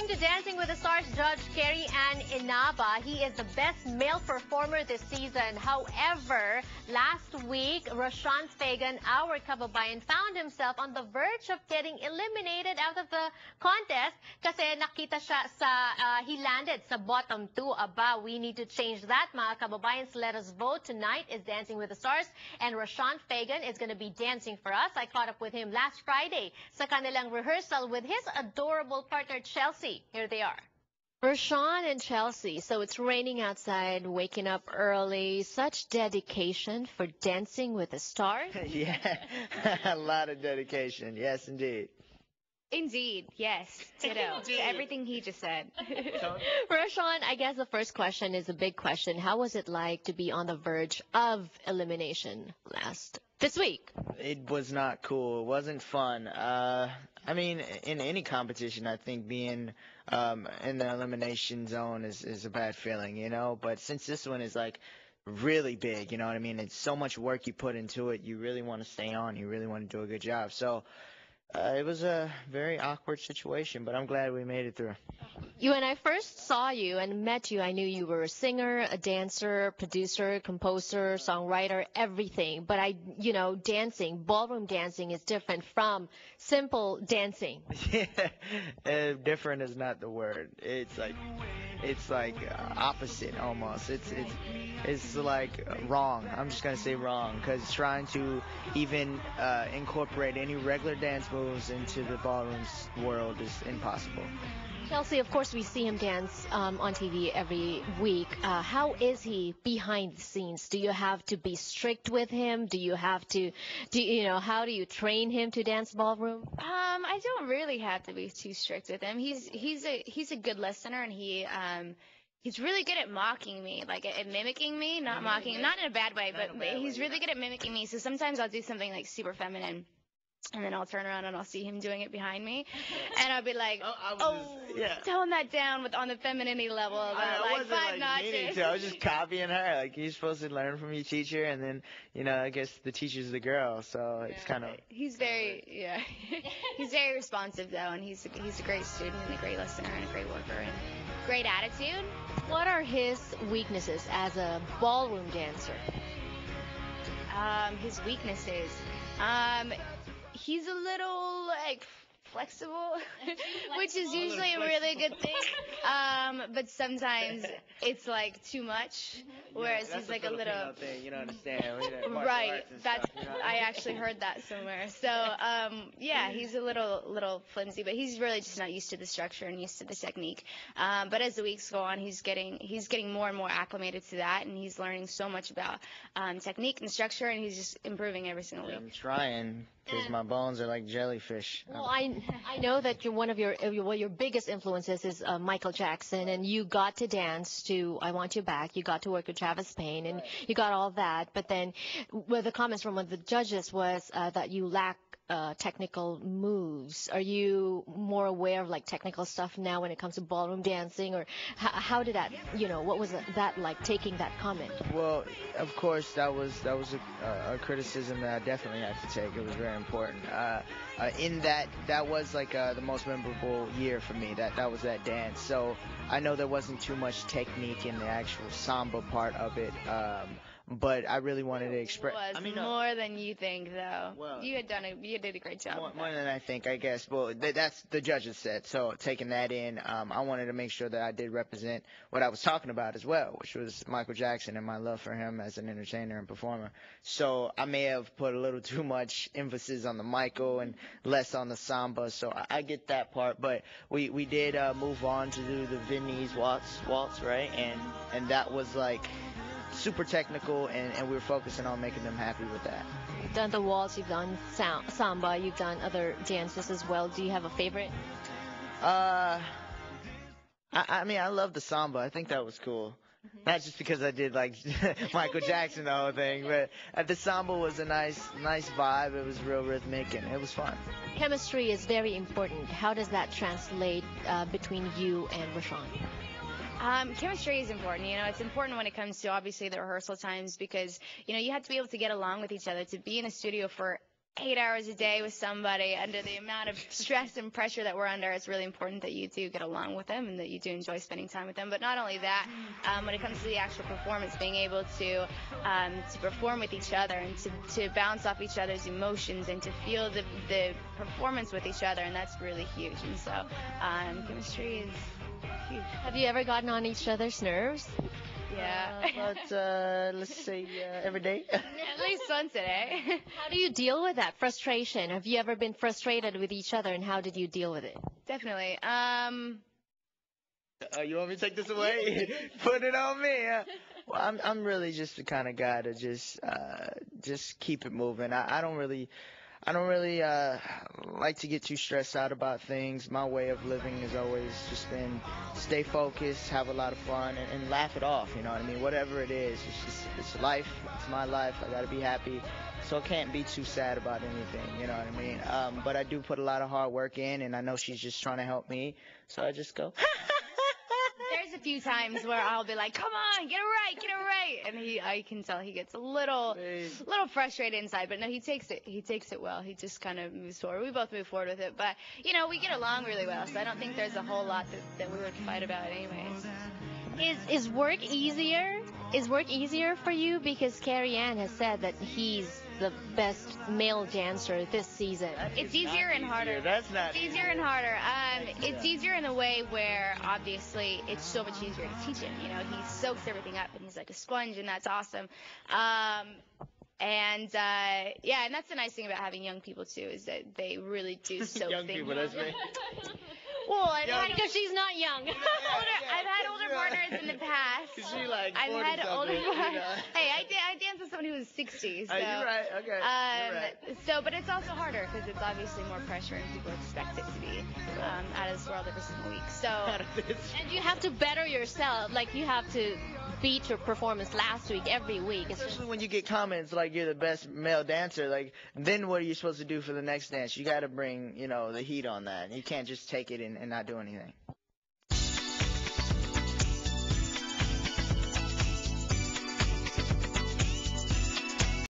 Welcome to Dancing with the Stars judge Kerry Ann Inaba. He is the best male performer this season. However, last week, Roshon Fegan, our Kababayan, found himself on the verge of getting eliminated out of the contest kasi nakita siya he landed sa bottom 2. Aba, we need to change that, mga Kababayans. Let us vote. Tonight is Dancing with the Stars, and Roshon Fegan is going to be dancing for us. I caught up with him last Friday sa kanilang rehearsal with his adorable partner, Chelsea. Here they are. Roshon and Chelsea. So it's raining outside, waking up early. Such dedication for Dancing with the Stars. Yeah, a lot of dedication. Yes, indeed. Indeed, yes. Ditto to everything he just said. Roshon, I guess the first question is a big question. How was it like to be on the verge of elimination this week? It was not cool. It wasn't fun. I mean, in any competition, I think being in the elimination zone is a bad feeling, you know? But since this one is like really big, you know what I mean? It's so much work you put into it. You really want to stay on. You really want to do a good job. So it was a very awkward situation, but I'm glad we made it through. When I first saw you and met you, I knew you were a singer, a dancer, producer, composer, songwriter, everything. But dancing, ballroom dancing is different from simple dancing. Yeah, different is not the word. It's like opposite almost. It's like wrong. I'm just gonna say wrong, because trying to even incorporate any regular dance moves into the ballroom's world is impossible. Chelsea, of course, we see him dance on TV every week. How is he behind the scenes? Do you have to be strict with him? How do you train him to dance ballroom? I don't really have to be too strict with him. He's a good listener, and he's really good at mocking me, like at mimicking me, not mocking, not in a bad way, but he's really good at mimicking me. So sometimes I'll do something like super feminine, and then I'll turn around and I'll see him doing it behind me, and I'll be like, tone that down on the femininity level, I like 5 notches. I was just copying her. Like, you're supposed to learn from your teacher, and then, I guess the teacher's the girl, so it's kind of... He's very, he's very responsive, though, and he's a great student and a great listener and a great worker and great attitude. What are his weaknesses as a ballroom dancer? His weaknesses. He's a little, flexible, which is usually a really good thing. But sometimes it's, too much, whereas he's, a little... thing, you don't understand. Right. I actually heard that somewhere. So, he's a little flimsy, but he's really just not used to the structure and used to the technique. But as the weeks go on, he's getting more and more acclimated to that, and he's learning so much about technique and structure, and he's just improving every single week. I'm trying, because my bones are like jellyfish. Well, I know that one of your biggest influences is Michael Jackson, and you got to dance to I Want You Back. You got to work with Travis Payne, and you got all that. But then the comments from one of the judges was that you lack technical moves. Are you more aware of technical stuff now when it comes to ballroom dancing, or how did that, what was that like, taking that comment? Well, of course, that was a criticism that I definitely had to take. It was very important. In that was the most memorable year for me. That was that dance. So I know there wasn't too much technique in the actual samba part of it. But I really wanted to express. More than you think, though. Well, you did a great job. More than I think, I guess. Well, that's the judges said. So taking that in, I wanted to make sure that I did represent what I was talking about as well, which was Michael Jackson and my love for him as an entertainer and performer. So I may have put a little too much emphasis on the Michael and less on the samba. So I get that part. But we did move on to do the Viennese waltz, right? And that was super technical, and we were focusing on making them happy with that. You've done the waltz, you've done samba, you've done other dances as well. Do you have a favorite? I love the samba. I think that was cool. Not just because I did Michael Jackson the whole thing, but the samba was a nice vibe. It was real rhythmic, and it was fun. Chemistry is very important. How does that translate between you and Roshon? Chemistry is important. It's important when it comes to obviously the rehearsal times, because you have to be able to get along with each other. To be in a studio for 8 hours a day with somebody under the amount of stress and pressure that we're under, it's really important that you do get along with them and that you do enjoy spending time with them. But not only that, when it comes to the actual performance, being able to perform with each other and to bounce off each other's emotions and to feel the performance with each other, and that's really huge. And so chemistry is huge. Have you ever gotten on each other's nerves? Yeah. But let's say every day. At least once a day. How do you deal with that frustration? Have you ever been frustrated with each other, and how did you deal with it? Definitely. You want me to take this away? Put it on me. Well, I'm really just the kind of guy to just keep it moving. I don't really like to get too stressed out about things. My way of living has always just been stay focused, have a lot of fun, and laugh it off. You know what I mean? Whatever it is, it's life. It's my life. I gotta be happy, so I can't be too sad about anything. You know what I mean? But I do put a lot of hard work in, and I know she's just trying to help me, so I just go. There's a few times where I'll be like, "Come on, get it right," and I can tell he gets a little frustrated inside, but no, he takes it well. He just kind of moves forward. We both move forward with it, but we get along really well, so I don't think there's a whole lot that we would fight about, anyways. Is work easier? Is work easier for you? Because Carrie Ann has said that he's the best male dancer this season. It's easier and harder. That's not. It's easier and harder. It's easier in the way where obviously it's so much easier to teach him. He soaks everything up and he's like a sponge, and that's awesome. And that's the nice thing about having young people too, is that they really do soak Young things people, that's me. Well, Because she's not young. I've had older partners in the past. She like 40 I've had older something, Hey, I danced with somebody who was 60. So, you're right. Okay. You're right. So, but it's also harder because it's obviously more pressure and people expect it to be out of this world every single week. So, And you have to better yourself. Like, you have to beat your performance last week every week. Especially when you get comments like you're the best male dancer, like then what are you supposed to do for the next dance? You got to bring, the heat on that. You can't just take it and not do anything.